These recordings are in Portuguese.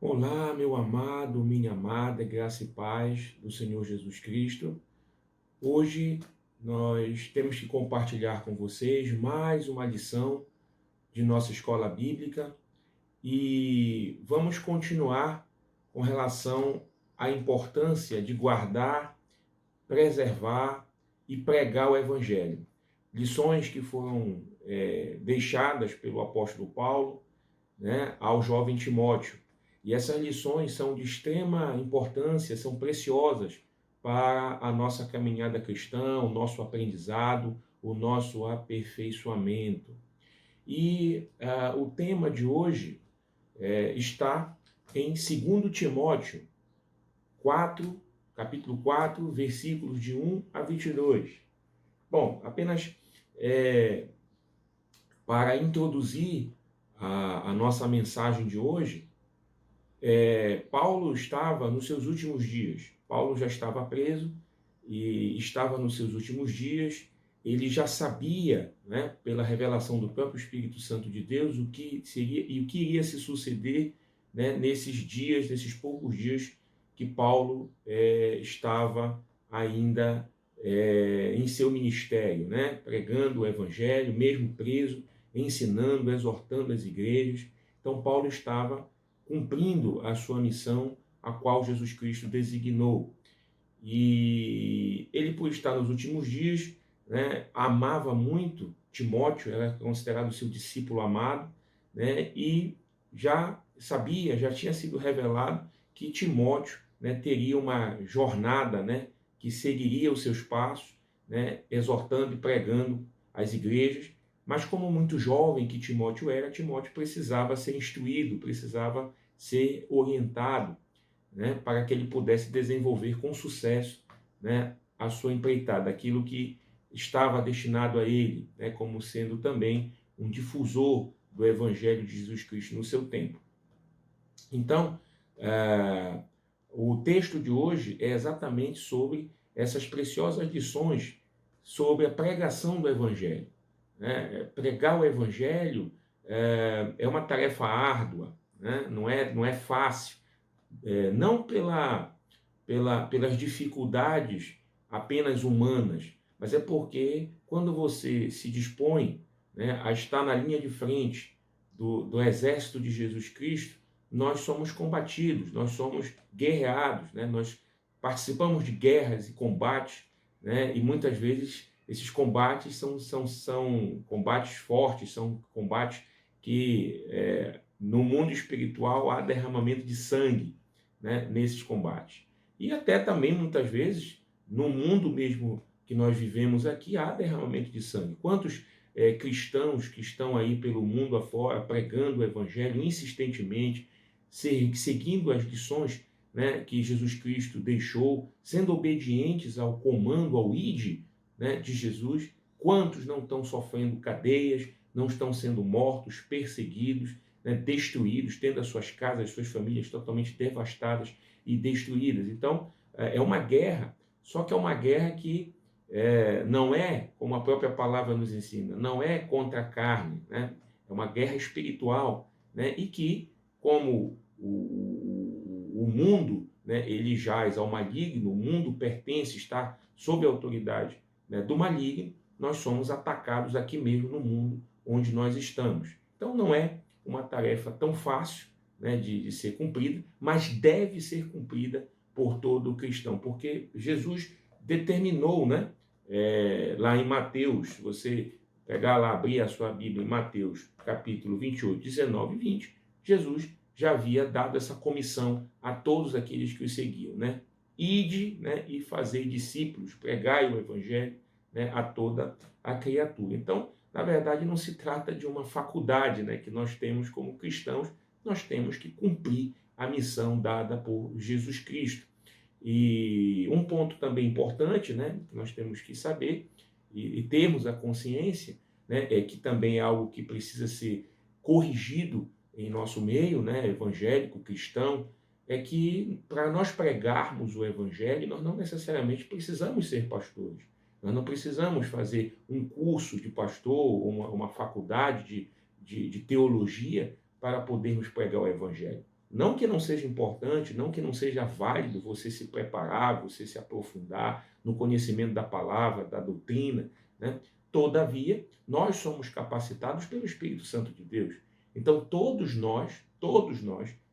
Olá, meu amado, minha amada, graça e paz do Senhor Jesus Cristo. Hoje nós temos que compartilhar com vocês mais uma lição de nossa escola bíblica e vamos continuar com relação à importância de guardar, preservar e pregar o Evangelho. Lições que foram deixadas pelo apóstolo Paulo, né, ao jovem Timóteo. E essas lições são de extrema importância, são preciosas para a nossa caminhada cristã, o nosso aprendizado, o nosso aperfeiçoamento. E o tema de hoje está em 2 Timóteo 4, capítulo 4, versículos de 1 a 22. Bom, apenas para introduzir a nossa mensagem de hoje, Paulo estava nos seus últimos dias. Paulo já estava preso e estava nos seus últimos dias. Ele já sabia, né, pela revelação do próprio Espírito Santo de Deus, o que seria e o que iria se suceder, né, nesses dias, nesses poucos dias que Paulo estava ainda em seu ministério, né, pregando o Evangelho, mesmo preso, ensinando, exortando as igrejas. Então, Paulo estava cumprindo a sua missão, a qual Jesus Cristo designou. E ele, por estar nos últimos dias, né, amava muito Timóteo, era considerado seu discípulo amado, né, e já sabia, já tinha sido revelado que Timóteo, né, teria uma jornada, né, que seguiria os seus passos, né, exortando e pregando as igrejas. Mas como muito jovem que Timóteo era, Timóteo precisava ser instruído, precisava ser orientado, né, para que ele pudesse desenvolver com sucesso, né, a sua empreitada, aquilo que estava destinado a ele, né, como sendo também um difusor do Evangelho de Jesus Cristo no seu tempo. Então, o texto de hoje é exatamente sobre essas preciosas lições sobre a pregação do Evangelho. Né? Pregar o Evangelho é uma tarefa árdua, né? Não é fácil, não pelas dificuldades apenas humanas, mas é porque quando você se dispõe, né, a estar na linha de frente do exército de Jesus Cristo, nós somos combatidos, nós somos guerreados, né? Nós participamos de guerras e combates, né? E muitas vezes esses combates são combates fortes, são combates que no mundo espiritual há derramamento de sangue, né, nesses combates. E até também, muitas vezes, no mundo mesmo que nós vivemos aqui, há derramamento de sangue. Quantos cristãos que estão aí pelo mundo afora, pregando o evangelho insistentemente, seguindo as lições, né, que Jesus Cristo deixou, sendo obedientes ao comando, ao ide, né, de Jesus, quantos não estão sofrendo cadeias, não estão sendo mortos, perseguidos, né, destruídos, tendo as suas casas, as suas famílias totalmente devastadas e destruídas. Então, é uma guerra, só que é uma guerra que não é, como a própria palavra nos ensina, não é contra a carne, né? É uma guerra espiritual, né? E que, como o mundo, né, ele jaz ao maligno, o mundo pertence, está sob a autoridade, né, do maligno, nós somos atacados aqui mesmo no mundo onde nós estamos. Então, não é uma tarefa tão fácil, né, de ser cumprida, mas deve ser cumprida por todo cristão, porque Jesus determinou, né, lá em Mateus, se você pegar lá, abrir a sua Bíblia em Mateus, capítulo 28, 19 e 20, Jesus já havia dado essa comissão a todos aqueles que o seguiam, né? Ide, né, e fazei discípulos, pregai o evangelho, né, a toda a criatura. Então, na verdade, não se trata de uma faculdade, né, que nós temos como cristãos, nós temos que cumprir a missão dada por Jesus Cristo. E um ponto também importante, né, que nós temos que saber e termos a consciência, né, é que também é algo que precisa ser corrigido em nosso meio, né, evangélico, cristão, é que para nós pregarmos o evangelho, nós não necessariamente precisamos ser pastores. Nós não precisamos fazer um curso de pastor, uma faculdade de teologia para podermos pregar o evangelho. Não que não seja importante, não que não seja válido você se preparar, você se aprofundar no conhecimento da palavra, da doutrina, né? Todavia, nós somos capacitados pelo Espírito Santo de Deus. Então, todos nós,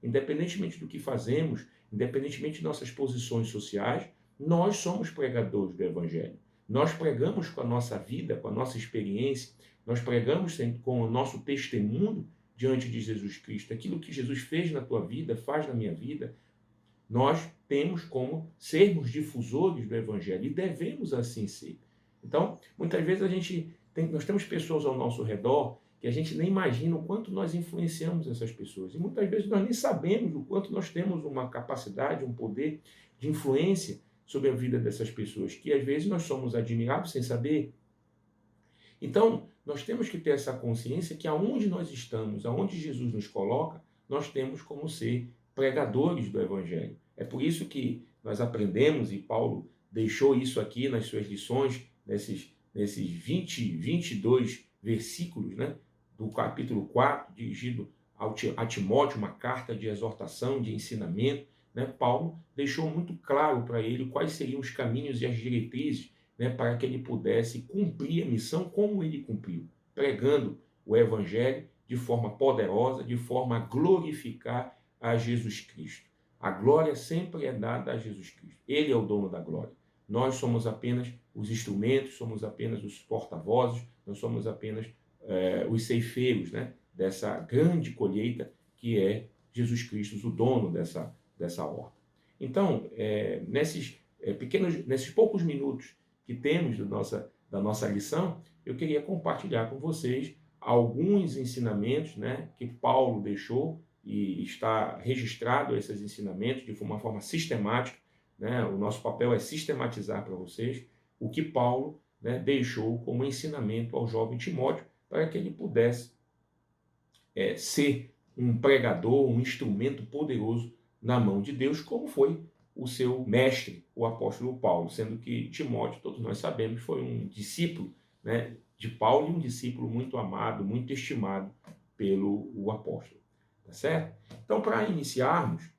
independentemente do que fazemos, independentemente de nossas posições sociais, nós somos pregadores do Evangelho. Nós pregamos com a nossa vida, com a nossa experiência, nós pregamos com o nosso testemunho diante de Jesus Cristo. Aquilo que Jesus fez na tua vida, faz na minha vida, nós temos como sermos difusores do Evangelho e devemos assim ser. Então, muitas vezes nós temos pessoas ao nosso redor que a gente nem imagina o quanto nós influenciamos essas pessoas. E muitas vezes nós nem sabemos o quanto nós temos uma capacidade, um poder de influência sobre a vida dessas pessoas, que às vezes nós somos admirados sem saber. Então, nós temos que ter essa consciência que aonde nós estamos, aonde Jesus nos coloca, nós temos como ser pregadores do Evangelho. É por isso que nós aprendemos, e Paulo deixou isso aqui nas suas lições, nesses 22 versículos, né, do capítulo 4, dirigido a Timóteo, uma carta de exortação, de ensinamento, né? Paulo deixou muito claro para ele quais seriam os caminhos e as diretrizes, né, para que ele pudesse cumprir a missão como ele cumpriu, pregando o Evangelho de forma poderosa, de forma a glorificar a Jesus Cristo. A glória sempre é dada a Jesus Cristo. Ele é o dono da glória. Nós somos apenas os instrumentos, somos apenas os porta-vozes, nós somos apenas os ceifeiros, né, dessa grande colheita que é Jesus Cristo, o dono dessa horta. Então, nesses poucos minutos que temos da nossa lição, eu queria compartilhar com vocês alguns ensinamentos, né, que Paulo deixou, e está registrado esses ensinamentos de uma forma sistemática, né? O nosso papel é sistematizar para vocês o que Paulo, né, deixou como ensinamento ao jovem Timóteo, para que ele pudesse ser um pregador, um instrumento poderoso na mão de Deus, como foi o seu mestre, o apóstolo Paulo, sendo que Timóteo, todos nós sabemos, foi um discípulo, né, de Paulo, e um discípulo muito amado, muito estimado pelo apóstolo. Tá certo? Então, para iniciarmos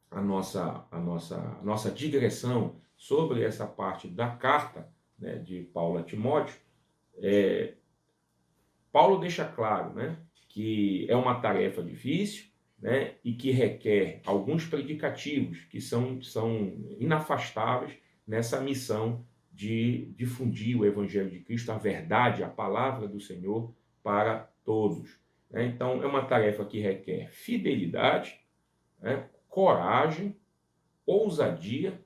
a nossa digressão sobre essa parte da carta, né, de Paulo a Timóteo, Paulo deixa claro, né, que é uma tarefa difícil, né, e que requer alguns predicativos que são inafastáveis nessa missão de difundir o Evangelho de Cristo, a verdade, a palavra do Senhor para todos. Então, é uma tarefa que requer fidelidade, né, coragem, ousadia,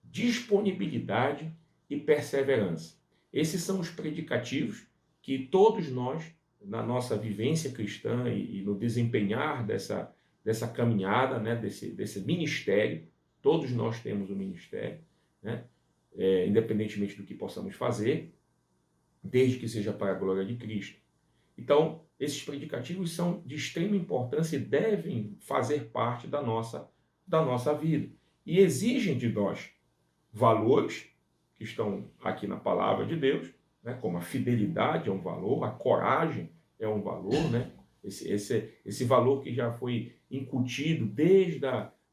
disponibilidade e perseverança. Esses são os predicativos que todos nós, na nossa vivência cristã e no desempenhar dessa caminhada, né, desse ministério, todos nós temos um ministério, né, independentemente do que possamos fazer, desde que seja para a glória de Cristo. Então, esses predicativos são de extrema importância e devem fazer parte da nossa vida. E exigem de nós valores que estão aqui na palavra de Deus, né, como a fidelidade é um valor, a coragem é um valor, né, esse valor que já foi incutido desde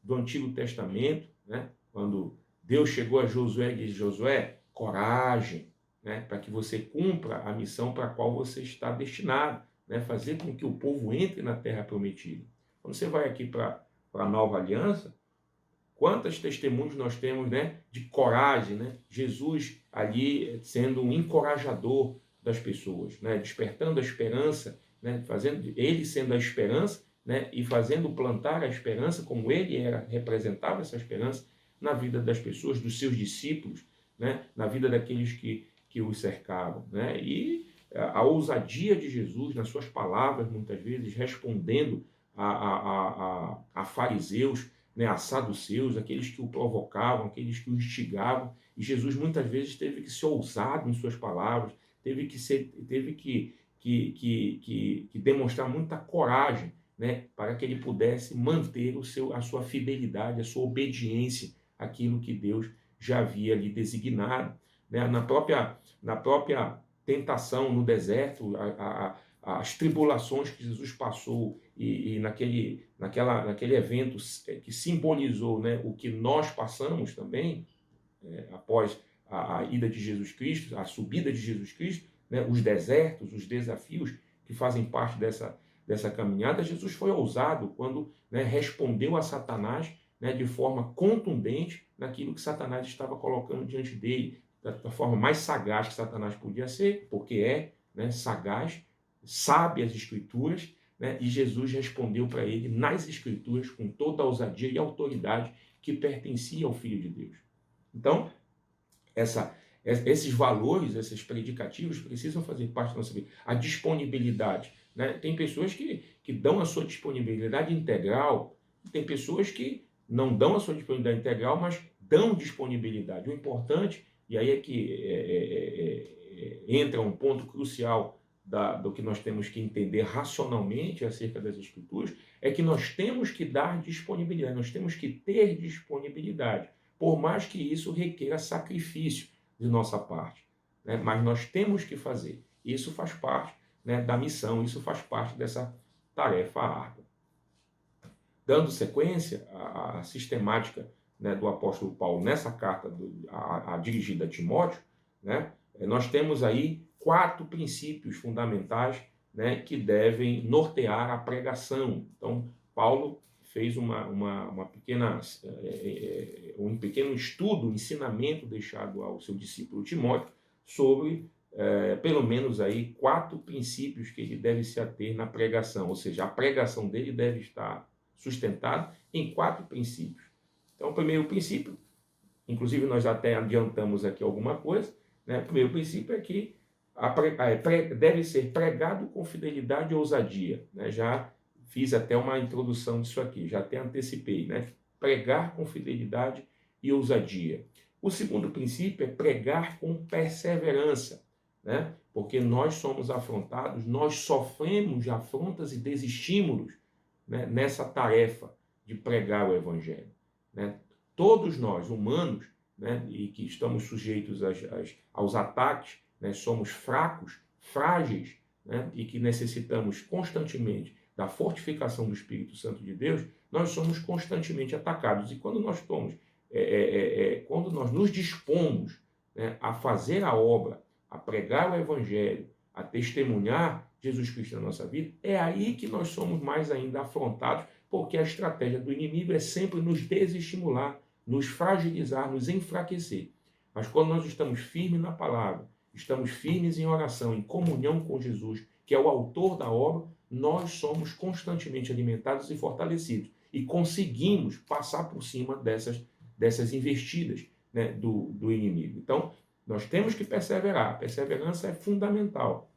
do Antigo Testamento, né, quando Deus chegou a Josué e disse: Josué, coragem, né, para que você cumpra a missão para a qual você está destinado, né, fazer com que o povo entre na terra prometida. Quando você vai aqui para a nova aliança, quantos testemunhos nós temos, né, de coragem, né? Jesus ali sendo um encorajador das pessoas, né, despertando a esperança, né, ele sendo a esperança, né, e fazendo plantar a esperança, como ele representava essa esperança na vida das pessoas, dos seus discípulos, né, na vida daqueles que os cercavam, né? E a ousadia de Jesus nas suas palavras, muitas vezes, respondendo a fariseus, né, a saduceus, aqueles que o provocavam, aqueles que o instigavam, e Jesus muitas vezes teve que ser ousado em suas palavras, teve que demonstrar muita coragem, né, para que ele pudesse manter a sua fidelidade, a sua obediência àquilo que Deus já havia lhe designado, né? Na própria tentação no deserto, as tribulações que Jesus passou e naquele evento que simbolizou, né, o que nós passamos também, após a ida de Jesus Cristo, a subida de Jesus Cristo, né, os desertos, os desafios que fazem parte dessa caminhada. Jesus foi ousado quando, né, respondeu a Satanás, né, de forma contundente naquilo que Satanás estava colocando diante dele, da forma mais sagaz que Satanás podia ser, porque né, sagaz, sabe as Escrituras, né, e Jesus respondeu para ele nas Escrituras com toda a ousadia e autoridade que pertencia ao Filho de Deus. Então, esses valores, esses predicativos precisam fazer parte da nossa vida. A disponibilidade, né? Tem pessoas que dão a sua disponibilidade integral, tem pessoas que não dão a sua disponibilidade integral, mas dão disponibilidade. O importante, e aí é que entra um ponto crucial do que nós temos que entender racionalmente acerca das Escrituras, é que nós temos que dar disponibilidade, nós temos que ter disponibilidade, por mais que isso requeira sacrifício de nossa parte, né? Mas nós temos que fazer. Isso faz parte, né, da missão, isso faz parte dessa tarefa árdua. Dando sequência à sistemática, né, do apóstolo Paulo nessa carta dirigida a Timóteo, né, nós temos aí 4 princípios fundamentais, né, que devem nortear a pregação. Então, Paulo fez um pequeno estudo, um ensinamento deixado ao seu discípulo Timóteo sobre, pelo menos aí, 4 princípios que ele deve se ater na pregação, ou seja, a pregação dele deve estar sustentada em 4 princípios. Então, o primeiro princípio, inclusive nós até adiantamos aqui alguma coisa, né? O primeiro princípio é que deve ser pregado com fidelidade e ousadia, né? Já fiz até uma introdução disso aqui, já até antecipei, né? Pregar com fidelidade e ousadia. O segundo princípio é pregar com perseverança, né? Porque nós somos afrontados, nós sofremos afrontas e desestímulos, né, nessa tarefa de pregar o Evangelho, né? Todos nós, humanos, né, e que estamos sujeitos aos ataques, né, somos fracos, frágeis, né, e que necessitamos constantemente da fortificação do Espírito Santo de Deus. Nós somos constantemente atacados. E quando nós quando nós nos dispomos, né, a fazer a obra, a pregar o Evangelho, a testemunhar Jesus Cristo na nossa vida, é aí que nós somos mais ainda afrontados, porque a estratégia do inimigo é sempre nos desestimular, nos fragilizar, nos enfraquecer. Mas quando nós estamos firmes na palavra, estamos firmes em oração, em comunhão com Jesus, que é o autor da obra, nós somos constantemente alimentados e fortalecidos e conseguimos passar por cima dessas investidas, né, do inimigo. Então, nós temos que perseverar. A perseverança é fundamental.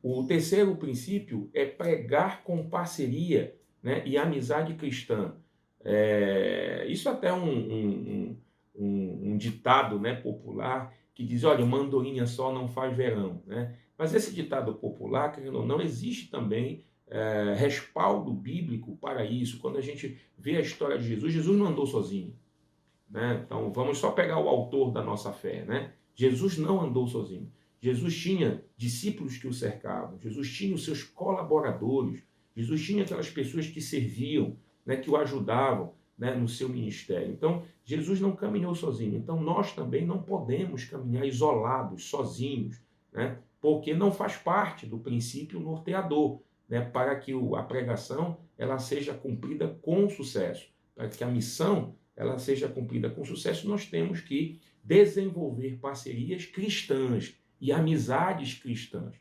O terceiro princípio é pregar com parceria, né, e amizade cristã. Isso até um ditado, né, popular que diz, olha, uma andorinha só não faz verão, né? Mas esse ditado popular, querendo ou não, existe também respaldo bíblico para isso. Quando a gente vê a história de Jesus, Jesus não andou sozinho, né? Então, vamos só pegar o autor da nossa fé, né? Jesus não andou sozinho. Jesus tinha discípulos que o cercavam, Jesus tinha os seus colaboradores, Jesus tinha aquelas pessoas que serviam, né, que o ajudavam, né, no seu ministério. Então, Jesus não caminhou sozinho. Então, nós também não podemos caminhar isolados, sozinhos, né, porque não faz parte do princípio norteador, né, para que a pregação ela seja cumprida com sucesso. Para que a missão ela seja cumprida com sucesso, nós temos que desenvolver parcerias cristãs e amizades cristãs.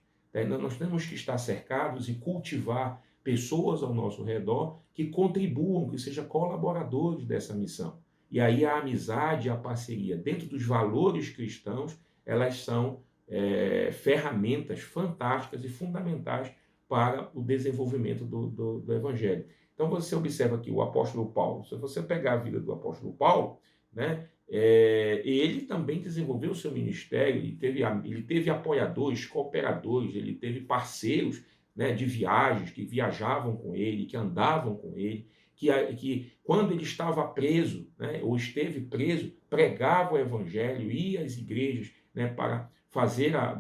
Nós temos que estar cercados e cultivar pessoas ao nosso redor que contribuam, que sejam colaboradores dessa missão. E aí a amizade e a parceria, dentro dos valores cristãos, elas são ferramentas fantásticas e fundamentais para o desenvolvimento do Evangelho. Então você observa aqui o apóstolo Paulo. Se você pegar a vida do apóstolo Paulo, né, ele também desenvolveu o seu ministério, ele teve apoiadores, cooperadores, ele teve parceiros, né, de viagens, que viajavam com ele, que andavam com ele, que quando ele estava preso, né, ou esteve preso, pregava o evangelho, ia às igrejas, né, para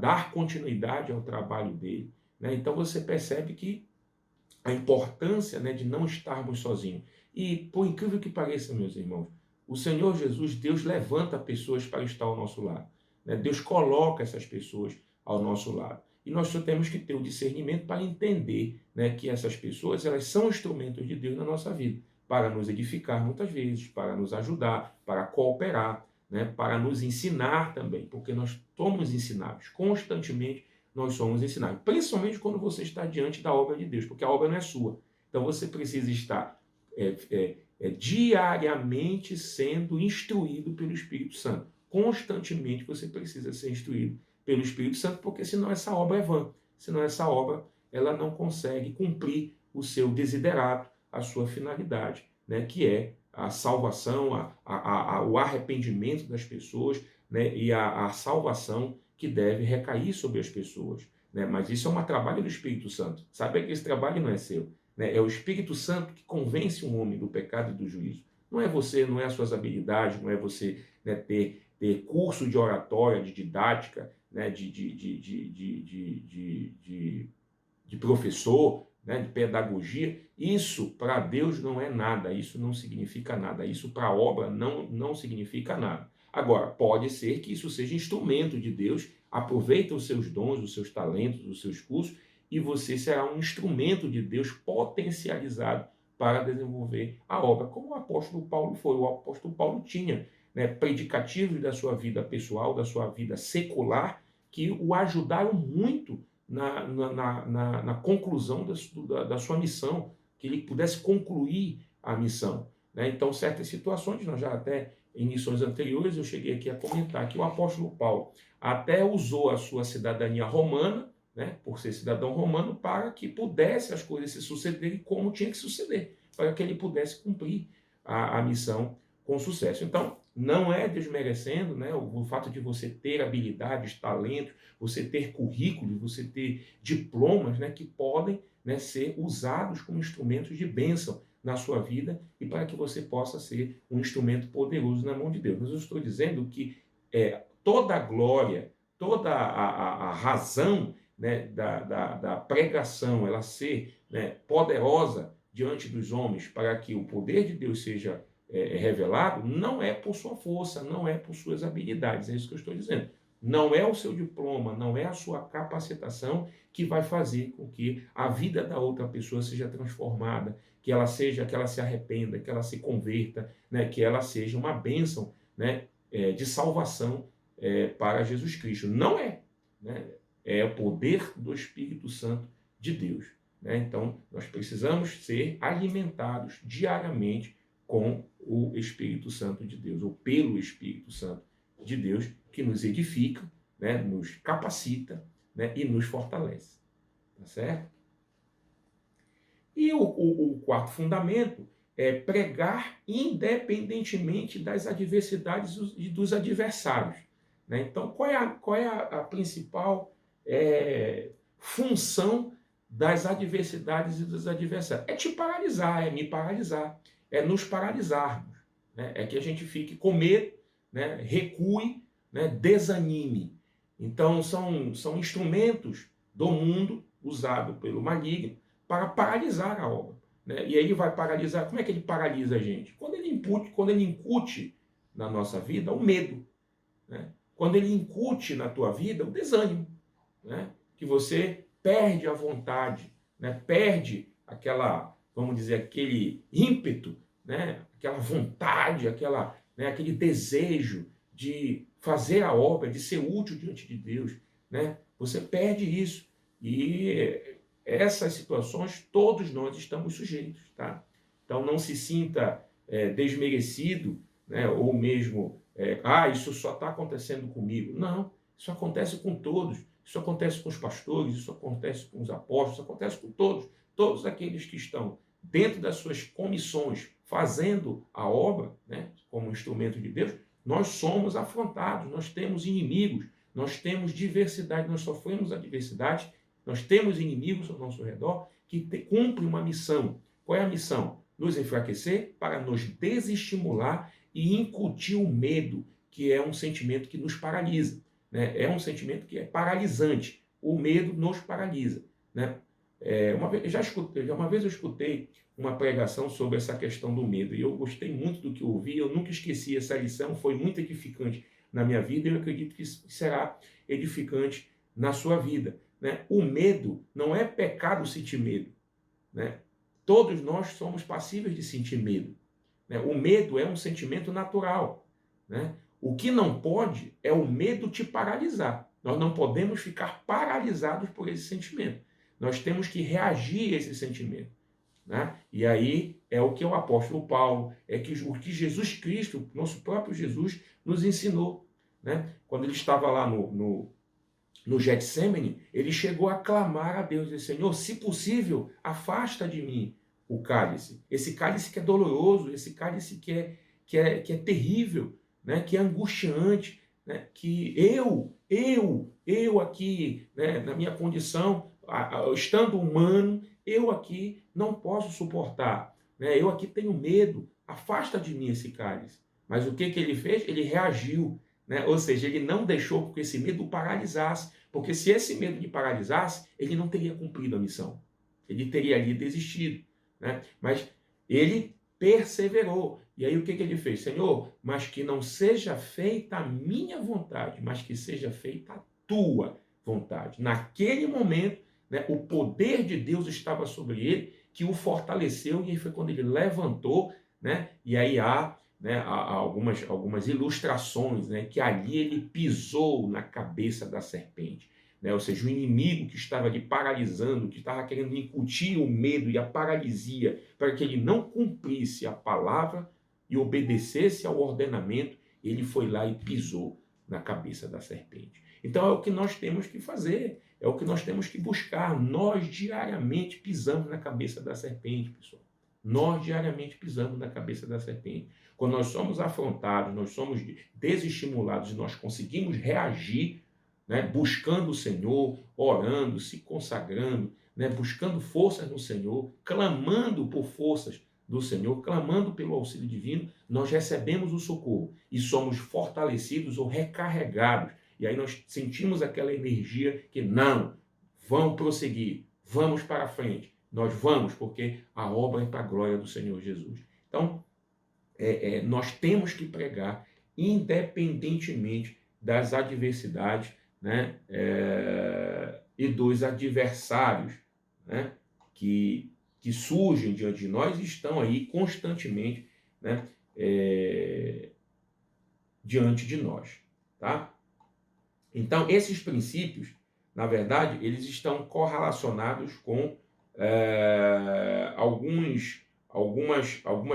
dar continuidade ao trabalho dele. né? Então você percebe que a importância, né, de não estarmos sozinhos. E, por incrível que pareça, meus irmãos, o Senhor Jesus, Deus levanta pessoas para estar ao nosso lado, né? Deus coloca essas pessoas ao nosso lado. E nós só temos que ter o discernimento para entender, né, que essas pessoas, elas são instrumentos de Deus na nossa vida, para nos edificar muitas vezes, para nos ajudar, para cooperar, né, para nos ensinar também, porque nós somos ensinados constantemente, nós somos ensinados, principalmente quando você está diante da obra de Deus, porque a obra não é sua. Então você precisa estar diariamente sendo instruído pelo Espírito Santo. Constantemente você precisa ser instruído pelo Espírito Santo, porque senão essa obra é vã. Senão essa obra ela não consegue cumprir o seu desiderato, a sua finalidade, né, que é a salvação, o arrependimento das pessoas, né, e a salvação que deve recair sobre as pessoas, né? Mas isso é um trabalho do Espírito Santo. Sabe que esse trabalho não é seu, né? É o Espírito Santo que convence um homem do pecado e do juízo. Não é você, não é as suas habilidades, não é você, né, ter curso de oratória, de didática, né, de professor, né, de pedagogia. Isso para Deus não é nada, isso não significa nada, isso para a obra não significa nada. Agora, pode ser que isso seja instrumento de Deus, aproveita os seus dons, os seus talentos, os seus cursos, e você será um instrumento de Deus potencializado para desenvolver a obra, como o apóstolo Paulo foi. O apóstolo Paulo tinha, né, predicativos da sua vida pessoal, da sua vida secular, que o ajudaram muito na conclusão da sua missão, que ele pudesse concluir a missão, né? Então, certas situações, nós já até em missões anteriores, eu cheguei aqui a comentar que o apóstolo Paulo até usou a sua cidadania romana, né, por ser cidadão romano, para que pudesse as coisas se sucederem como tinha que suceder, para que ele pudesse cumprir a missão com sucesso. Então, não é desmerecendo, né, o fato de você ter habilidades, talentos, você ter currículos, você ter diplomas, né, que podem, né, ser usados como instrumentos de bênção na sua vida e para que você possa ser um instrumento poderoso na mão de Deus. Mas eu estou dizendo que toda a glória, toda a razão, né, da pregação, ela ser, né, poderosa diante dos homens para que o poder de Deus seja revelado, não é por sua força, não é por suas habilidades, é isso que eu estou dizendo. Não é o seu diploma, não é a sua capacitação que vai fazer com que a vida da outra pessoa seja transformada, que ela se arrependa, que ela se converta, né, que ela seja uma bênção, né, de salvação para Jesus Cristo. Não é, né? É o poder do Espírito Santo de Deus, né? Então, nós precisamos ser alimentados diariamente com o Espírito Santo de Deus, ou pelo Espírito Santo de Deus, que nos edifica, né, nos capacita, né, e nos fortalece. Tá certo? E o quarto fundamento é pregar independentemente das adversidades e dos adversários, né? Então, qual é a principal função das adversidades e dos adversários? É te paralisar, é me paralisar, é nos paralisarmos, né? É que a gente fique com medo, né? Recue, né? Desanime. Então, são instrumentos do mundo usado pelo maligno para paralisar a obra, né? E aí ele vai paralisar. Como é que ele paralisa a gente? Quando ele incute na nossa vida o medo, né? Quando ele incute na tua vida o desânimo, né? Que você perde a vontade, né? Perde aquela, vamos dizer, aquele ímpeto, né? Aquela vontade, né? Aquele desejo de fazer a obra, de ser útil diante de Deus, né? Você perde isso. E essas situações todos nós estamos sujeitos, tá? Então não se sinta desmerecido, né? Ou mesmo, isso só está acontecendo comigo. Não, isso acontece com todos. Isso acontece com os pastores, isso acontece com os apóstolos, isso acontece com todos aqueles que estão dentro das suas comissões, fazendo a obra, né, como instrumento de Deus. Nós somos afrontados, nós temos inimigos, nós temos diversidade, nós sofremos adversidade, nós temos inimigos ao nosso redor que cumprem uma missão. Qual é a missão? Nos enfraquecer para nos desestimular e incutir o medo, que é um sentimento que nos paralisa, né? É um sentimento que é paralisante. O medo nos paralisa, né? Uma vez eu escutei uma pregação sobre essa questão do medo, e eu gostei muito do que eu ouvi, eu nunca esqueci essa lição, foi muito edificante na minha vida, e eu acredito que será edificante na sua vida, né? O medo não é pecado sentir medo, né? Todos nós somos passíveis de sentir medo, né? O medo é um sentimento natural, né? O que não pode é o medo te paralisar. Nós não podemos ficar paralisados por esse sentimento. Nós temos que reagir a esse sentimento, né? E aí é o que o apóstolo Paulo, o que Jesus Cristo, nosso próprio Jesus, nos ensinou, né? Quando ele estava lá no Getsêmani, ele chegou a clamar a Deus, disse: Senhor, se possível, afasta de mim o cálice. Esse cálice que é doloroso, esse cálice que é terrível, né? Que é angustiante, né? Que eu aqui, né? Na minha condição, estando humano, eu aqui não posso suportar, né? Eu aqui tenho medo, afasta de mim esse cálice. Mas o que ele fez? Ele reagiu, né? Ou seja, ele não deixou que esse medo o paralisasse, porque se esse medo lhe paralisasse, ele não teria cumprido a missão, ele teria ali desistido, né? Mas ele perseverou. E aí o que ele fez? Senhor, mas que não seja feita a minha vontade, mas que seja feita a tua vontade. Naquele momento, né, o poder de Deus estava sobre ele, que o fortaleceu, e aí foi quando ele levantou, né? E aí há, né, algumas ilustrações, né, que ali ele pisou na cabeça da serpente, né? Ou seja, o inimigo que estava ali paralisando, que estava querendo incutir o medo e a paralisia para que ele não cumprisse a palavra e obedecesse ao ordenamento, ele foi lá e pisou na cabeça da serpente. Então é o que nós temos que fazer, é o que nós temos que buscar. Nós diariamente pisamos na cabeça da serpente, pessoal. Nós diariamente pisamos na cabeça da serpente. Quando nós somos afrontados, nós somos desestimulados e nós conseguimos reagir, né, buscando o Senhor, orando, se consagrando, né, buscando forças no Senhor, clamando por forças do Senhor, clamando pelo auxílio divino, nós recebemos o socorro e somos fortalecidos ou recarregados. E aí nós sentimos aquela energia que não, vamos prosseguir, vamos para frente. Nós vamos, porque a obra é para a glória do Senhor Jesus. Então, nós temos que pregar independentemente das adversidades, né, e dos adversários, né, que surgem diante de nós e estão aí constantemente, né, diante de nós, tá? Então, esses princípios, na verdade, eles estão correlacionados com algumas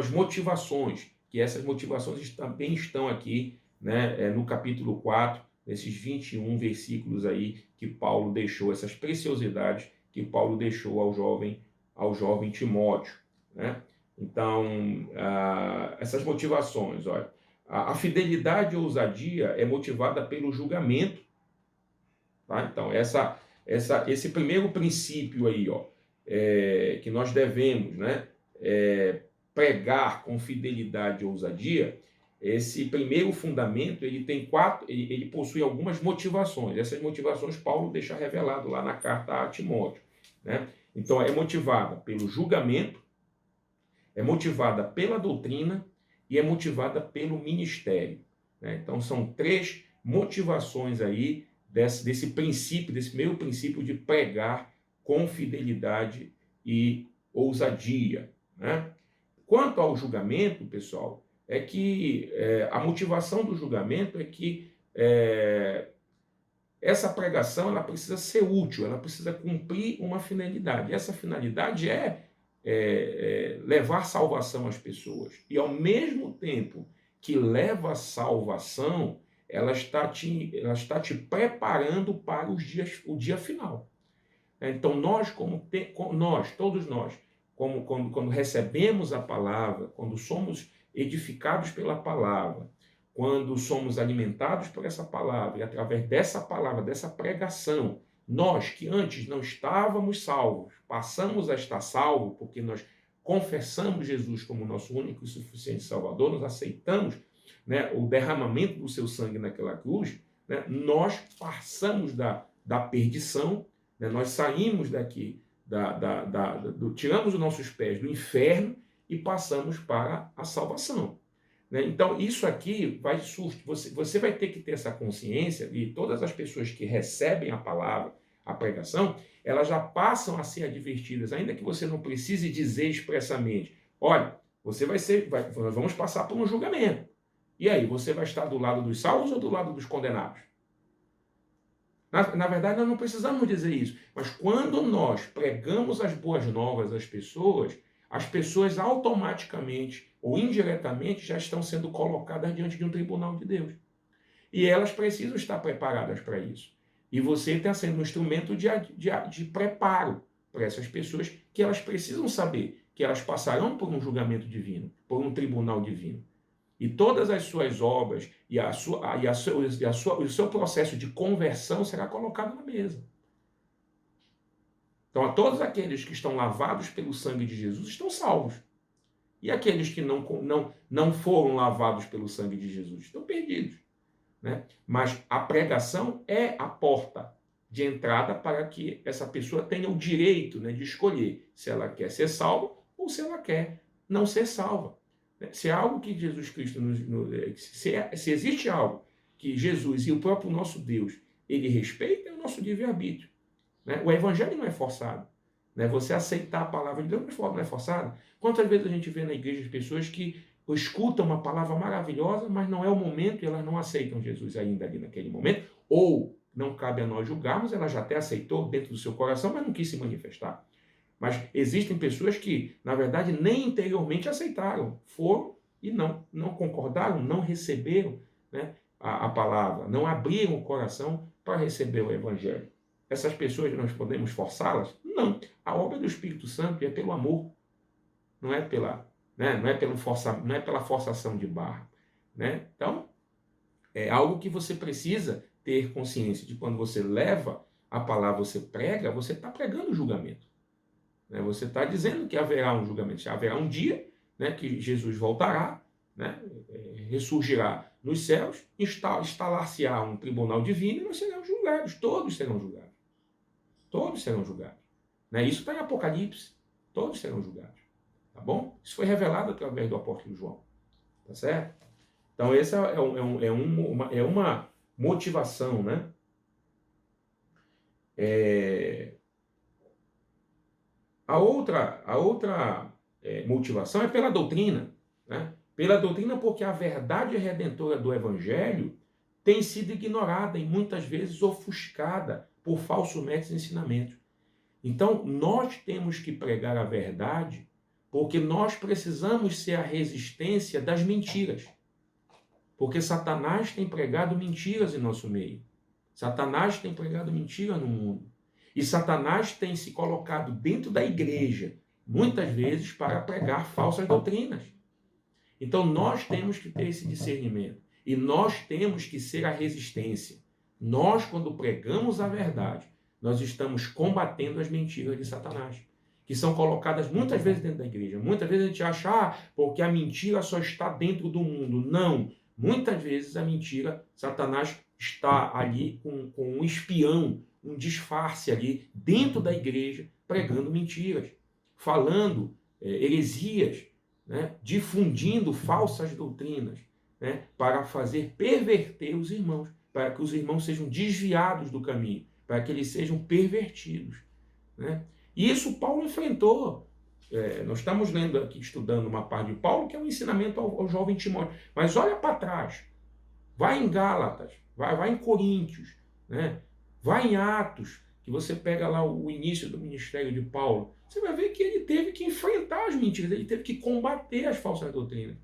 motivações, que essas motivações também estão aqui, né, no capítulo 4, nesses 21 versículos aí que Paulo deixou, essas preciosidades que Paulo deixou ao jovem Timóteo, né? Então, essas motivações, olha, a fidelidade e a ousadia é motivada pelo julgamento, tá? Então, esse primeiro princípio aí, ó, que nós devemos, né, pregar com fidelidade e ousadia, esse primeiro fundamento, ele possui algumas motivações. Essas motivações Paulo deixa revelado lá na carta a Timóteo, né? Então, é motivada pelo julgamento, é motivada pela doutrina e é motivada pelo ministério, né? Então, são 3 motivações aí desse princípio, desse meio princípio de pregar com fidelidade e ousadia, né? Quanto ao julgamento, pessoal, é que a motivação do julgamento é que essa pregação ela precisa ser útil, ela precisa cumprir uma finalidade. Essa finalidade é levar salvação às pessoas. E ao mesmo tempo que leva a salvação, ela está te preparando para o dia final. Então, todos nós, quando recebemos a palavra, quando somos edificados pela palavra, quando somos alimentados por essa palavra, e através dessa palavra, dessa pregação, nós que antes não estávamos salvos, passamos a estar salvos, porque nós confessamos Jesus como nosso único e suficiente Salvador, nós aceitamos, né, o derramamento do seu sangue naquela cruz, né, nós passamos da perdição, né? Nós saímos daqui, tiramos os nossos pés do inferno e passamos para a salvação, né? Então, isso aqui você vai ter que ter essa consciência, e todas as pessoas que recebem a palavra, a pregação, elas já passam a ser advertidas, ainda que você não precise dizer expressamente: olha, nós vamos passar por um julgamento. E aí, você vai estar do lado dos salvos ou do lado dos condenados? Na verdade, nós não precisamos dizer isso. Mas quando nós pregamos as boas novas às pessoas, as pessoas automaticamente ou indiretamente já estão sendo colocadas diante de um tribunal de Deus. E elas precisam estar preparadas para isso. E você está sendo um instrumento de preparo para essas pessoas, que elas precisam saber que elas passarão por um julgamento divino, por um tribunal divino. E todas as suas obras e o seu processo de conversão será colocado na mesa. Então, a todos aqueles que estão lavados pelo sangue de Jesus estão salvos. E aqueles que não foram lavados pelo sangue de Jesus estão perdidos, né? Mas a pregação é a porta de entrada para que essa pessoa tenha o direito, né, de escolher se ela quer ser salva ou se ela quer não ser salva. Se é algo que Jesus Cristo se existe algo que Jesus e o próprio nosso Deus ele respeita, é o nosso livre-arbítrio, né? O evangelho não é forçado, né? Você aceitar a palavra de Deus não é forçado. Quantas vezes a gente vê na igreja as pessoas que escutam uma palavra maravilhosa, mas não é o momento e elas não aceitam Jesus ainda ali naquele momento, ou não cabe a nós julgarmos, ela já até aceitou dentro do seu coração, mas não quis se manifestar. Mas existem pessoas que, na verdade, nem interiormente aceitaram, foram e não concordaram, não receberam, né, a palavra, não abriram o coração para receber o evangelho. Essas pessoas, nós podemos forçá-las? Não. A obra do Espírito Santo é pelo amor, não é pela forçação de barra, né? Então, é algo que você precisa ter consciência de. Quando você leva a palavra, você prega, você está pregando o julgamento. Você está dizendo que haverá um julgamento, haverá um dia, né, que Jesus voltará, né, ressurgirá nos céus, instalar-se-á um tribunal divino e nós seremos julgados, todos serão julgados. Todos serão julgados. Né? Isso está em Apocalipse, todos serão julgados. Tá bom? Isso foi revelado através do apóstolo João. Tá certo? Então, essa é uma motivação, né? A outra motivação é pela doutrina, né? Pela doutrina, porque a verdade redentora do Evangelho tem sido ignorada e muitas vezes ofuscada por falsos métodos e ensinamentos. Então, nós temos que pregar a verdade, porque nós precisamos ser a resistência das mentiras. Porque Satanás tem pregado mentiras em nosso meio. Satanás tem pregado mentira no mundo. E Satanás tem se colocado dentro da igreja, muitas vezes, para pregar falsas doutrinas. Então, nós temos que ter esse discernimento. E nós temos que ser a resistência. Nós, quando pregamos a verdade, nós estamos combatendo as mentiras de Satanás, que são colocadas muitas vezes dentro da igreja. Muitas vezes a gente acha, porque a mentira só está dentro do mundo. Não. Muitas vezes a mentira, Satanás está ali com um espião, um disfarce ali dentro da igreja, pregando mentiras, falando heresias, né? Difundindo falsas doutrinas, né? Para fazer perverter os irmãos, para que os irmãos sejam desviados do caminho, para que eles sejam pervertidos, né? E isso Paulo enfrentou. Nós estamos lendo aqui, estudando uma parte de Paulo, que é um ensinamento ao jovem Timóteo. Mas olha para trás. Vai em Gálatas, vai em Coríntios, né? Vai em Atos, que você pega lá o início do ministério de Paulo. Você vai ver que ele teve que enfrentar as mentiras, ele teve que combater as falsas doutrinas,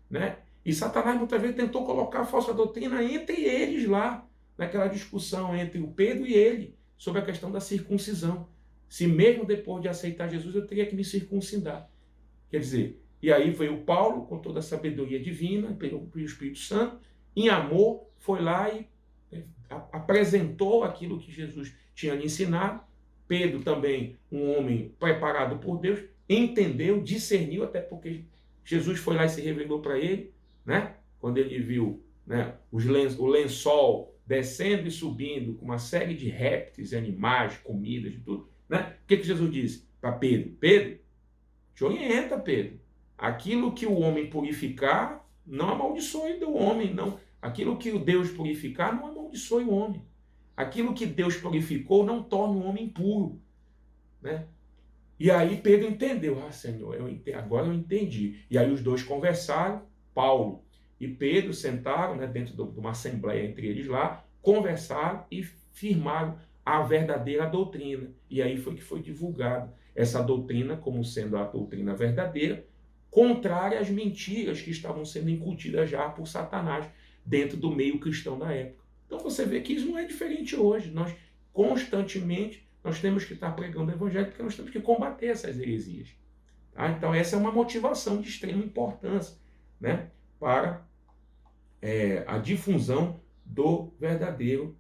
né? E Satanás muitas vezes tentou colocar a falsa doutrina entre eles lá, naquela discussão entre o Pedro e ele, sobre a questão da circuncisão. Se mesmo depois de aceitar Jesus eu teria que me circuncidar. Quer dizer, e aí veio o Paulo, com toda a sabedoria divina, pelo Espírito Santo, em amor, foi lá e apresentou aquilo que Jesus tinha lhe ensinado. Pedro também, um homem preparado por Deus, entendeu, discerniu, até porque Jesus foi lá e se revelou para ele, né? Quando ele viu, né, o lençol descendo e subindo com uma série de répteis, animais, comidas, de tudo, né? O que Jesus disse para Pedro? Pedro, te orienta, Pedro. Aquilo que o homem purificar, não amaldiçoe do homem, não. Aquilo que o Deus purificar, não amaldiçoe o homem. Aquilo que Deus purificou, não torne o homem impuro, né? E aí Pedro entendeu. Ah, Senhor, agora eu entendi. E aí os dois conversaram, Paulo e Pedro sentaram, né, dentro de uma assembleia entre eles lá, conversaram e firmaram a verdadeira doutrina. E aí foi que foi divulgado essa doutrina como sendo a doutrina verdadeira, contrária às mentiras que estavam sendo incutidas já por Satanás dentro do meio cristão da época. Então você vê que isso não é diferente hoje. Nós constantemente temos que estar pregando o evangelho, porque nós temos que combater essas heresias. Tá? Então essa é uma motivação de extrema importância, né, para a difusão do verdadeiro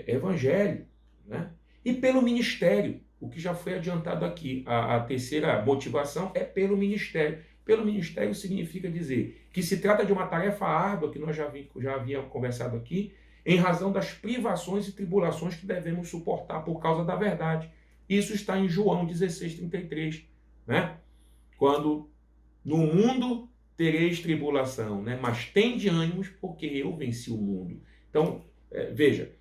evangelho, né? E pelo ministério, o que já foi adiantado aqui, a terceira motivação é pelo ministério. Pelo ministério significa dizer que se trata de uma tarefa árdua, que nós já havíamos conversado aqui, em razão das privações e tribulações que devemos suportar por causa da verdade. Isso está em João 16:33, né? Quando no mundo tereis tribulação, né? Mas tende ânimos, porque eu venci o mundo. Então, veja,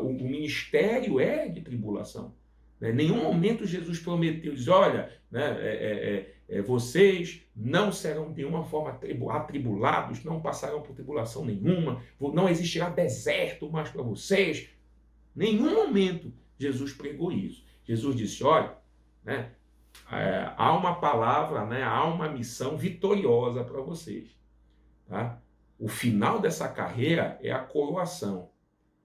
o ministério é de tribulação. Em nenhum momento Jesus prometeu, diz, olha, né, vocês não serão de nenhuma forma atribulados, não passarão por tribulação nenhuma, não existirá deserto mais para vocês. Nenhum momento Jesus pregou isso. Jesus disse, olha, né, há uma palavra, né, há uma missão vitoriosa para vocês. Tá? O final dessa carreira é a coroação,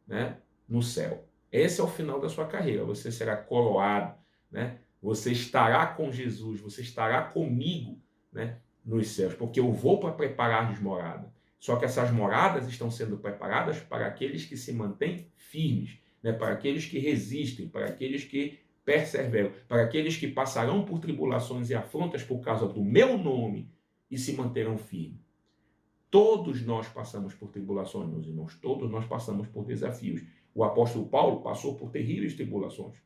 né, no céu. Esse é o final da sua carreira. Você será coroado, né? Você estará com Jesus, você estará comigo, né, nos céus, porque eu vou para preparar-lhes morada. Só que essas moradas estão sendo preparadas para aqueles que se mantêm firmes, né, para aqueles que resistem, para aqueles que perseveram, para aqueles que passarão por tribulações e afrontas por causa do meu nome e se manterão firmes. Todos nós passamos por tribulações, meus irmãos, todos nós passamos por desafios. O apóstolo Paulo passou por terríveis tribulações.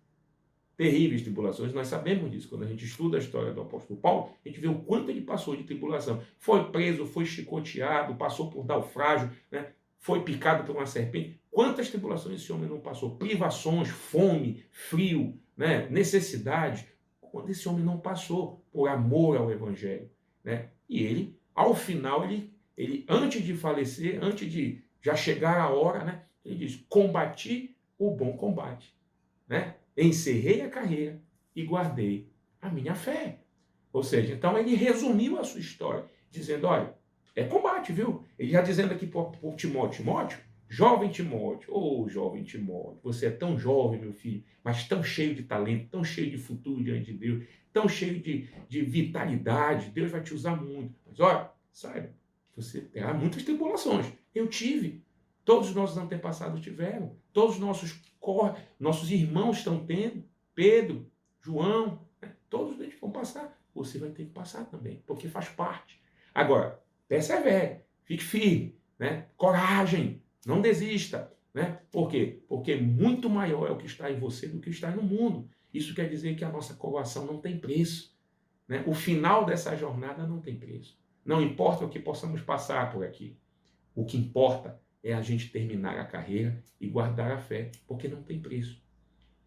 Terríveis tribulações, nós sabemos disso. Quando a gente estuda a história do apóstolo Paulo, a gente vê o quanto ele passou de tribulação. Foi preso, foi chicoteado, passou por naufrágio, né? Foi picado por uma serpente. Quantas tribulações esse homem não passou? Privações, fome, frio, né? Necessidades. Quando esse homem não passou por amor ao evangelho, né? E ele, ao final, ele antes de falecer, antes de já chegar a hora, né? Ele diz, combati o bom combate, né? Encerrei a carreira e guardei a minha fé. Ou seja, então ele resumiu a sua história, dizendo, olha, é combate, viu? Ele já dizendo aqui para Timóteo, jovem Timóteo, jovem Timóteo, você é tão jovem, meu filho, mas tão cheio de talento, tão cheio de futuro diante de Deus, tão cheio de vitalidade, Deus vai te usar muito. Mas olha, saiba, você terá muitas tribulações. Eu tive. Todos os nossos antepassados tiveram. Todos os nossos irmãos estão tendo. Pedro, João, né? Todos eles vão passar. Você vai ter que passar também, porque faz parte. Agora, persevere, fique firme, né? Coragem, não desista. Né? Por quê? Porque muito maior é o que está em você do que está no mundo. Isso quer dizer que a nossa coroação não tem preço. Né? O final dessa jornada não tem preço. Não importa o que possamos passar por aqui. O que importa é a gente terminar a carreira e guardar a fé, porque não tem preço.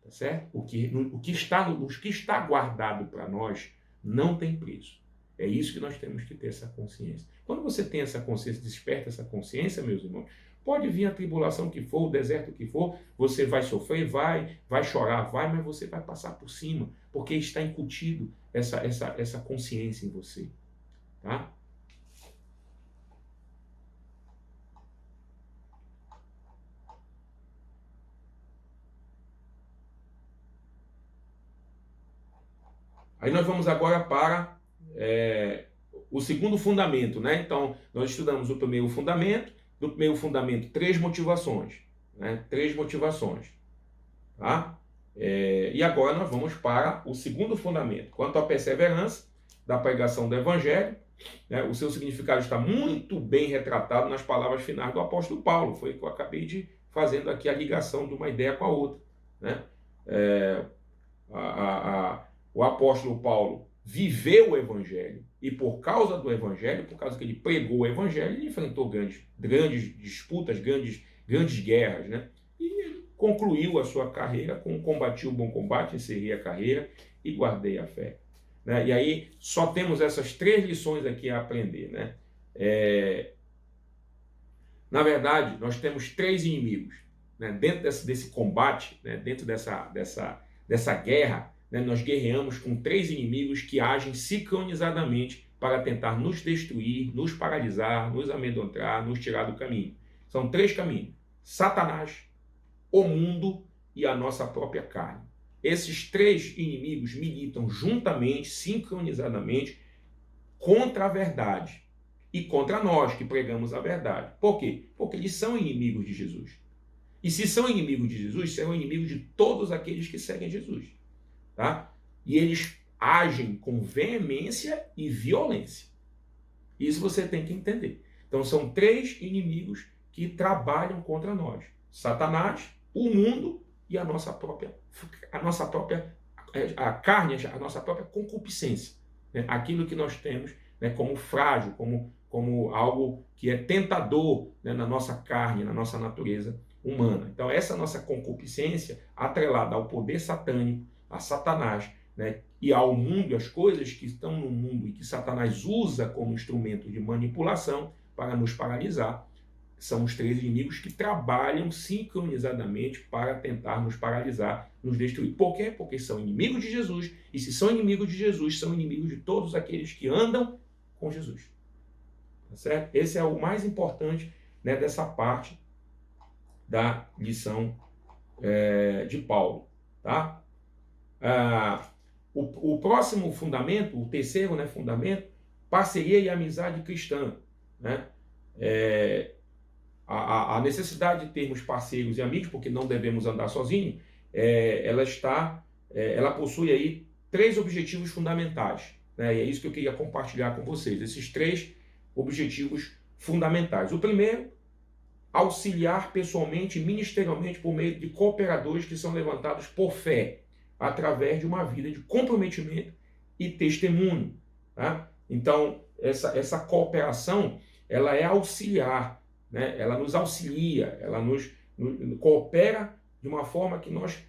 Tá certo? O que está guardado para nós não tem preço. É isso que nós temos que ter essa consciência. Quando você tem essa consciência, desperta essa consciência, meus irmãos, pode vir a tribulação que for, o deserto que for, você vai sofrer, vai chorar, mas você vai passar por cima, porque está incutido essa consciência em você. Tá? Aí nós vamos agora para o segundo fundamento, né? Então, nós estudamos o primeiro fundamento. Do primeiro fundamento, 3 motivações, né? 3 motivações, tá? E agora nós vamos para o segundo fundamento. Quanto à perseverança da pregação do Evangelho, né? O seu significado está muito bem retratado nas palavras finais do apóstolo Paulo. Foi o que eu acabei de fazendo aqui a ligação de uma ideia com a outra, né? O apóstolo Paulo viveu o evangelho e por causa do evangelho, por causa que ele pregou o evangelho, ele enfrentou grandes disputas, grandes guerras, né? E ele concluiu a sua carreira com combati o bom combate, encerrei a carreira e guardei a fé, né? E aí só temos essas 3 lições aqui a aprender, né? Na verdade, nós temos 3 inimigos, né? Dentro desse combate, né? Dentro dessa guerra, né? Nós guerreamos com 3 inimigos que agem sincronizadamente para tentar nos destruir, nos paralisar, nos amedrontar, nos tirar do caminho. São 3 caminhos: Satanás, o mundo e a nossa própria carne. Esses 3 inimigos militam juntamente, sincronizadamente, contra a verdade e contra nós que pregamos a verdade. Por quê? Porque eles são inimigos de Jesus. E se são inimigos de Jesus, serão inimigos de todos aqueles que seguem Jesus, tá? E eles agem com veemência e violência. Isso você tem que entender. Então são 3 inimigos que trabalham contra nós: Satanás, o mundo e a nossa própria a carne, a nossa própria concupiscência, né? Aquilo que nós temos, né, como frágil, como algo que é tentador, né, na nossa carne, na nossa natureza humana. Então essa nossa concupiscência, atrelada ao poder satânico, a Satanás, né, e ao mundo, as coisas que estão no mundo e que Satanás usa como instrumento de manipulação para nos paralisar, são os 3 inimigos que trabalham sincronizadamente para tentar nos paralisar, nos destruir. Por quê? Porque são inimigos de Jesus, e se são inimigos de Jesus, são inimigos de todos aqueles que andam com Jesus. Tá certo? Esse é o mais importante, né, dessa parte da lição de Paulo. Tá? O próximo fundamento, o terceiro, né, fundamento, parceria e amizade cristã, né? A necessidade de termos parceiros e amigos, porque não devemos andar sozinhos, ela possui aí 3 objetivos fundamentais, né? E é isso que eu queria compartilhar com vocês, esses 3 objetivos fundamentais. O primeiro, auxiliar pessoalmente e ministerialmente por meio de cooperadores que são levantados por fé, através de uma vida de comprometimento e testemunho, tá? Então, essa cooperação, ela é auxiliar, né? Ela nos auxilia, ela nos coopera de uma forma que nós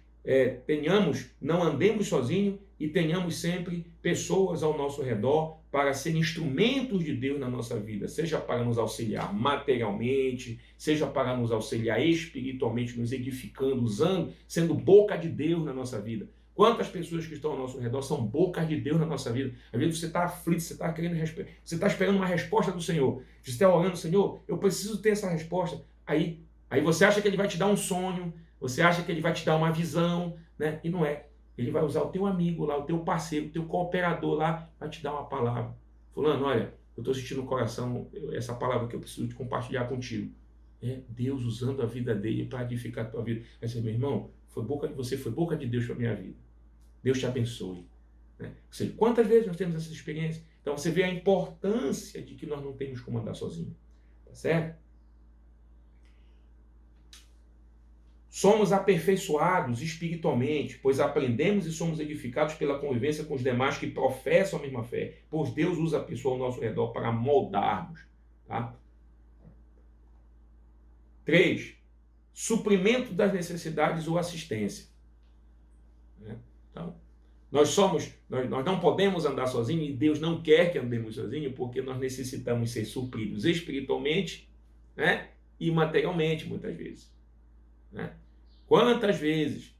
não andemos sozinhos e tenhamos sempre pessoas ao nosso redor para serem instrumentos de Deus na nossa vida, seja para nos auxiliar materialmente, seja para nos auxiliar espiritualmente, nos edificando, sendo boca de Deus na nossa vida. Quantas pessoas que estão ao nosso redor são bocas de Deus na nossa vida? Às vezes você está aflito, você está esperando uma resposta do Senhor. Você está orando: Senhor, eu preciso ter essa resposta. Aí você acha que Ele vai te dar um sonho, você acha que Ele vai te dar uma visão, né? E não é. Ele vai usar o teu amigo lá, o teu parceiro, o teu cooperador lá, vai te dar uma palavra. Fulano, olha, eu estou sentindo no coração essa palavra que eu preciso de compartilhar contigo. É Deus usando a vida dele para edificar a tua vida. Aí você: meu irmão, você foi boca de Deus para a minha vida. Deus te abençoe. Né? Ou seja, quantas vezes nós temos essa experiência? Então você vê a importância de que nós não temos como andar sozinhos. Tá certo? Somos aperfeiçoados espiritualmente, pois aprendemos e somos edificados pela convivência com os demais que professam a mesma fé, pois Deus usa a pessoa ao nosso redor para moldarmos. Tá? 3. Suprimento das necessidades ou assistência. Então, nós não podemos andar sozinhos, e Deus não quer que andemos sozinhos, porque nós necessitamos ser supridos espiritualmente, né, e materialmente, muitas vezes. Né? Quantas vezes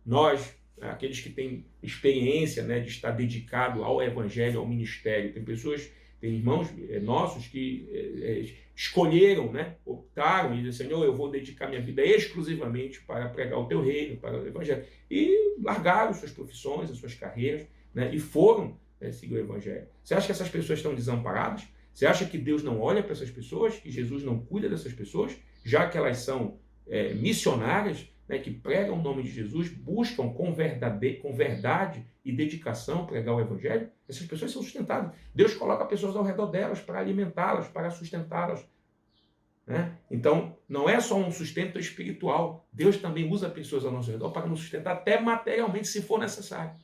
nós, aqueles que têm experiência, né, de estar dedicado ao evangelho, ao ministério, tem irmãos nossos que escolheram, né, optaram e disseram: Senhor, eu vou dedicar minha vida exclusivamente para pregar o teu reino, para o evangelho. E largaram suas profissões, as suas carreiras, né, e foram seguir o evangelho. Você acha que essas pessoas estão desamparadas? Você acha que Deus não olha para essas pessoas? Que Jesus não cuida dessas pessoas? Já que elas são missionárias, né, que pregam o nome de Jesus, buscam com verdade e dedicação pregar o evangelho, essas pessoas são sustentadas. Deus coloca pessoas ao redor delas para alimentá-las, para sustentá-las. Né? Então, não é só um sustento espiritual. Deus também usa pessoas ao nosso redor para nos sustentar até materialmente, se for necessário.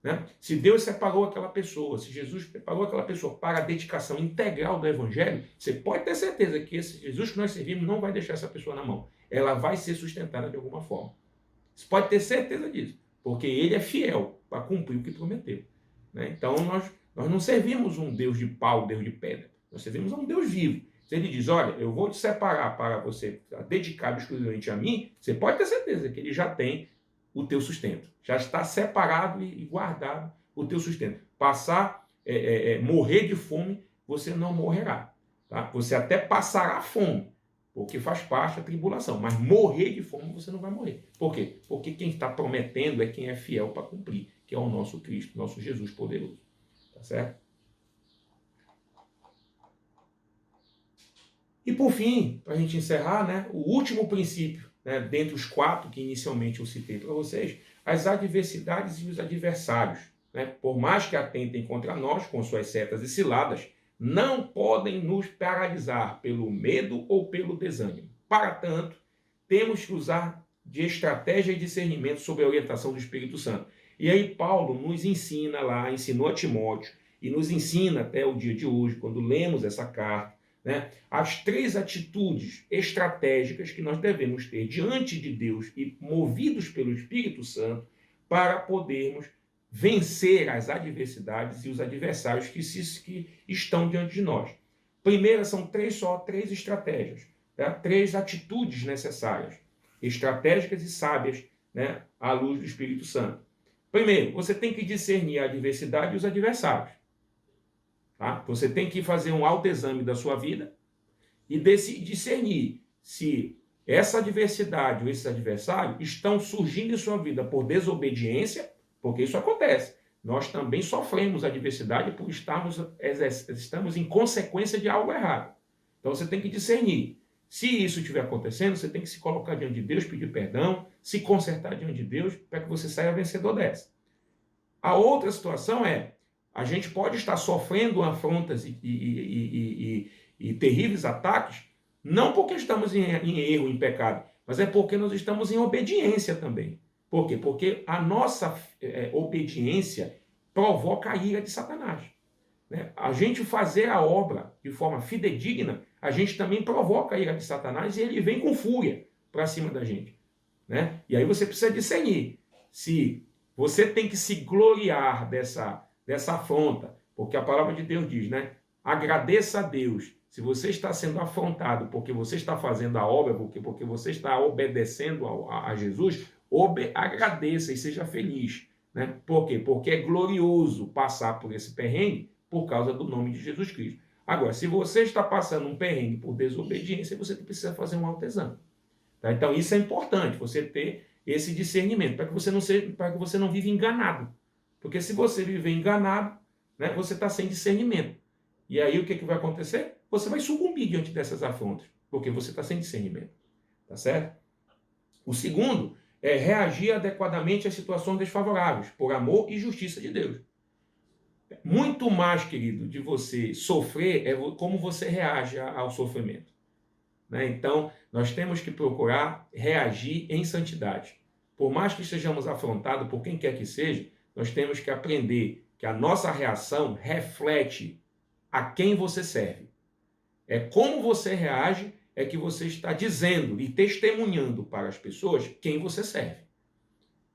Né? Se Deus separou aquela pessoa, se Jesus separou aquela pessoa para a dedicação integral do evangelho, você pode ter certeza que esse Jesus que nós servimos não vai deixar essa pessoa na mão. Ela vai ser sustentada de alguma forma. Você pode ter certeza disso, porque ele é fiel para cumprir o que prometeu. Né? Então, nós não servimos um Deus de pau, Deus de pedra. Nós servimos a um Deus vivo. Se ele diz, olha, eu vou te separar para você dedicar exclusivamente a mim, você pode ter certeza que ele já tem o teu sustento. Já está separado e guardado o teu sustento. Morrer de fome, você não morrerá. Tá? Você até passará fome, porque faz parte da tribulação. Mas morrer de fome, você não vai morrer. Por quê? Porque quem está prometendo é quem é fiel para cumprir, que é o nosso Cristo, nosso Jesus poderoso. Tá certo? E por fim, para a gente encerrar, né, o último princípio, né, dentre os 4 que inicialmente eu citei para vocês, as adversidades e os adversários, né, por mais que atentem contra nós com suas setas e ciladas, não podem nos paralisar pelo medo ou pelo desânimo. Para tanto, temos que usar de estratégia e discernimento sob a orientação do Espírito Santo. E aí Paulo nos ensina lá, ensinou a Timóteo, e nos ensina até o dia de hoje, quando lemos essa carta, né, as 3 atitudes estratégicas que nós devemos ter diante de Deus e movidos pelo Espírito Santo para podermos vencer as adversidades e os adversários que estão diante de nós. Primeira, são 3 estratégias, tá? 3 atitudes necessárias, estratégicas e sábias, né, à luz do Espírito Santo. Primeiro, você tem que discernir a adversidade e os adversários. Tá? Você tem que fazer um autoexame da sua vida e discernir se essa adversidade ou esses adversários estão surgindo em sua vida por desobediência, porque isso acontece. Nós também sofremos adversidade por estamos em consequência de algo errado. Então você tem que discernir. Se isso estiver acontecendo, você tem que se colocar diante de Deus, pedir perdão, se consertar diante de Deus, para que você saia vencedor dessa. A outra situação é, a gente pode estar sofrendo afrontas e terríveis ataques, não porque estamos em erro, em pecado, mas é porque nós estamos em obediência também. Por quê? Porque a nossa obediência provoca a ira de Satanás. Né? A gente fazer a obra de forma fidedigna, a gente também provoca a ira de Satanás e ele vem com fúria para cima da gente. Né? E aí você precisa discernir se você tem que se gloriar dessa afronta, porque a palavra de Deus diz, né? Agradeça a Deus. Se você está sendo afrontado porque você está fazendo a obra, porque você está obedecendo a Jesus, agradeça e seja feliz. Né? Por quê? Porque é glorioso passar por esse perrengue por causa do nome de Jesus Cristo. Agora, se você está passando um perrengue por desobediência, você precisa fazer um autoexame. Tá? Então, isso é importante, você ter esse discernimento, para que você não viva enganado. Porque se você viver enganado, né, você está sem discernimento. E aí o que vai acontecer? Você vai sucumbir diante dessas afrontas, porque você está sem discernimento. Tá certo? O segundo é reagir adequadamente às situações desfavoráveis, por amor e justiça de Deus. Muito mais, querido, de você sofrer é como você reage ao sofrimento. Né? Então, nós temos que procurar reagir em santidade. Por mais que estejamos afrontados por quem quer que seja, nós temos que aprender que a nossa reação reflete a quem você serve. É como você reage, é que você está dizendo e testemunhando para as pessoas quem você serve.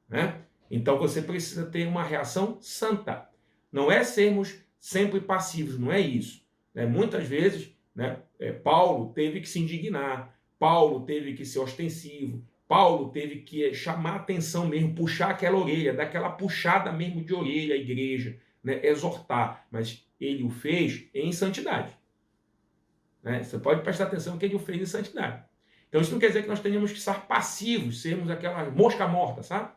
Né? Então você precisa ter uma reação santa. Não é sermos sempre passivos, não é isso. Né? Muitas vezes, né, Paulo teve que se indignar, Paulo teve que ser ostensivo, Paulo teve que chamar a atenção mesmo, puxar aquela orelha, dar aquela puxada mesmo de orelha à igreja, né, exortar, mas ele o fez em santidade. Né? Você pode prestar atenção no que ele o fez em santidade. Então isso não quer dizer que nós tenhamos que estar passivos, sermos aquela mosca morta, sabe?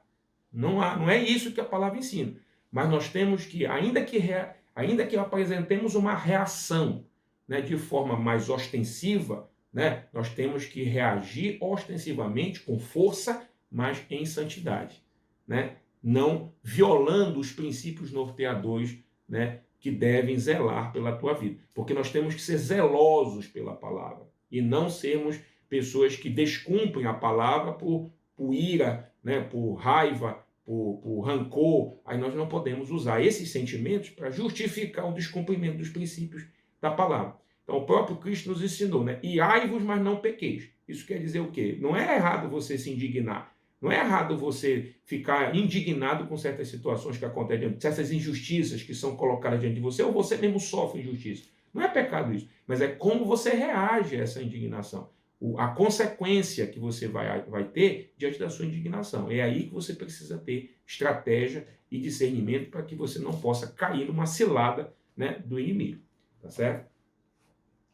Não é isso que a palavra ensina. Mas nós temos que, ainda que apresentemos uma reação, né, de forma mais ostensiva, né, nós temos que reagir ostensivamente, com força, mas em santidade, né? Não violando os princípios norteadores, né, que devem zelar pela tua vida. Porque nós temos que ser zelosos pela palavra e não sermos pessoas que descumprem a palavra por ira, né, por raiva, por rancor. Aí nós não podemos usar esses sentimentos para justificar o descumprimento dos princípios da palavra. Então o próprio Cristo nos ensinou, né? Irai-vos, mas não pequeis. Isso quer dizer o quê? Não é errado você se indignar. Não é errado você ficar indignado com certas situações que acontecem, certas injustiças que são colocadas diante de você, ou você mesmo sofre injustiça. Não é pecado isso, mas é como você reage a essa indignação. A consequência que você vai ter diante da sua indignação. É aí que você precisa ter estratégia e discernimento para que você não possa cair numa cilada, né, do inimigo. Tá certo?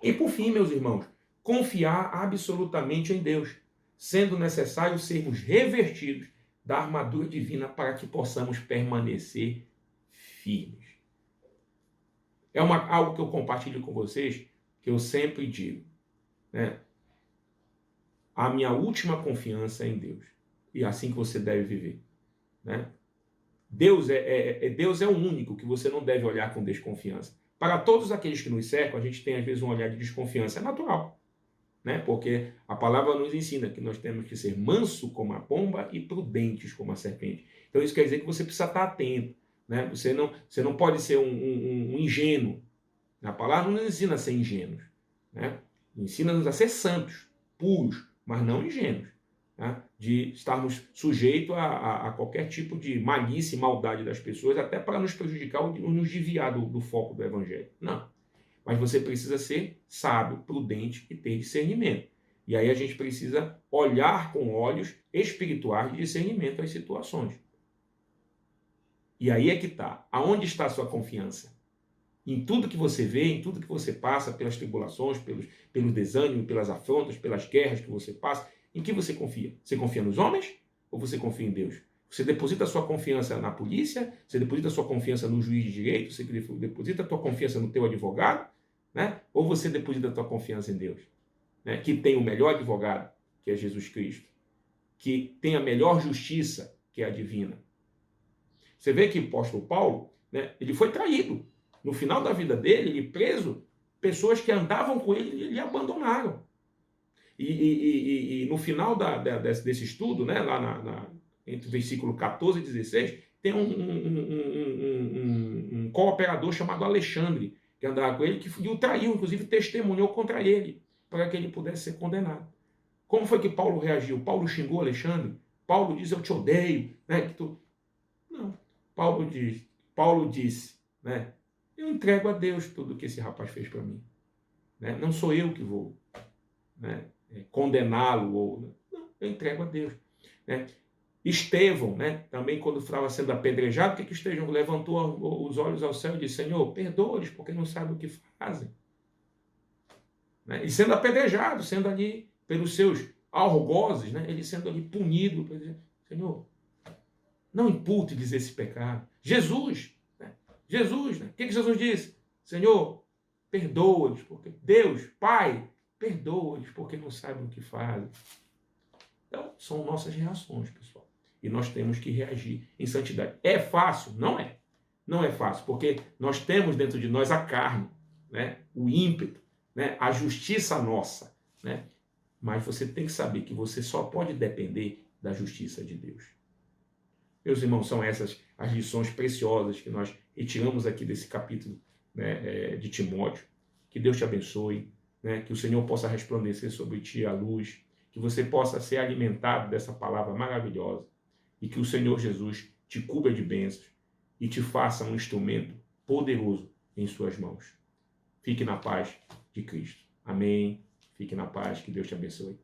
E por fim, meus irmãos, confiar absolutamente em Deus, sendo necessário sermos revertidos da armadura divina para que possamos permanecer firmes. É algo que eu compartilho com vocês, que eu sempre digo, né? A minha última confiança é em Deus. E é assim que você deve viver, né? Deus é o único que você não deve olhar com desconfiança. Para todos aqueles que nos cercam, a gente tem às vezes um olhar de desconfiança. É natural, né? Porque a palavra nos ensina que nós temos que ser manso como a pomba e prudentes como a serpente. Então isso quer dizer que você precisa estar atento, né? Você não pode ser um ingênuo. A palavra não nos ensina a ser ingênuos, né? Ensina-nos a ser santos, puros, mas não ingênuos, né? De estarmos sujeitos a qualquer tipo de malícia e maldade das pessoas, até para nos prejudicar ou nos desviar do foco do Evangelho. Não. Mas você precisa ser sábio, prudente e ter discernimento. E aí a gente precisa olhar com olhos espirituais de discernimento às situações. E aí é que está. Aonde está a sua confiança? Em tudo que você vê, em tudo que você passa, pelas tribulações, pelo desânimo, pelas afrontas, pelas guerras que você passa, em que você confia? Você confia nos homens ou você confia em Deus? Você deposita a sua confiança na polícia? Você deposita a sua confiança no juiz de direito? Você deposita a tua confiança no teu advogado? Né? Ou você deposita a tua confiança em Deus? Né? Que tem o melhor advogado, que é Jesus Cristo. Que tem a melhor justiça, que é a divina. Você vê que o apóstolo Paulo, né, ele foi traído. No final da vida dele, ele preso, pessoas que andavam com ele, ele abandonaram. E no final desse estudo, né, lá entre o versículo 14 e 16, tem um cooperador chamado Alexandre, que andava com ele, que o traiu, inclusive testemunhou contra ele, para que ele pudesse ser condenado. Como foi que Paulo reagiu? Paulo xingou Alexandre? Paulo diz, eu te odeio. Né? Não. Paulo disse, né? Eu entrego a Deus tudo o que esse rapaz fez para mim. Né? Não sou eu que vou, né, condená-lo. Não, eu entrego a Deus. Né? Estevão, né, também quando estava sendo apedrejado, o que Estevão levantou os olhos ao céu e disse, Senhor, perdoa-lhes, porque não sabem o que fazem. Né? E sendo apedrejado, sendo ali pelos seus algozes, né, ele sendo ali punido, Senhor, não impute-lhes esse pecado. Jesus, né? O que Jesus disse? Senhor, perdoa-lhes, porque Deus, Pai, perdoa-lhes, porque não sabem o que fazem. Então, são nossas reações, pessoal. E nós temos que reagir em santidade. É fácil? Não é. Não é fácil, porque nós temos dentro de nós a carne, né? O ímpeto, né? A justiça nossa. Né? Mas você tem que saber que você só pode depender da justiça de Deus. Meus irmãos, são essas as lições preciosas que nós retiramos aqui desse capítulo, né, de Timóteo. Que Deus te abençoe, né? Que o Senhor possa resplandecer sobre ti a luz, que você possa ser alimentado dessa palavra maravilhosa e que o Senhor Jesus te cubra de bênçãos e te faça um instrumento poderoso em suas mãos. Fique na paz de Cristo. Amém. Fique na paz. Que Deus te abençoe.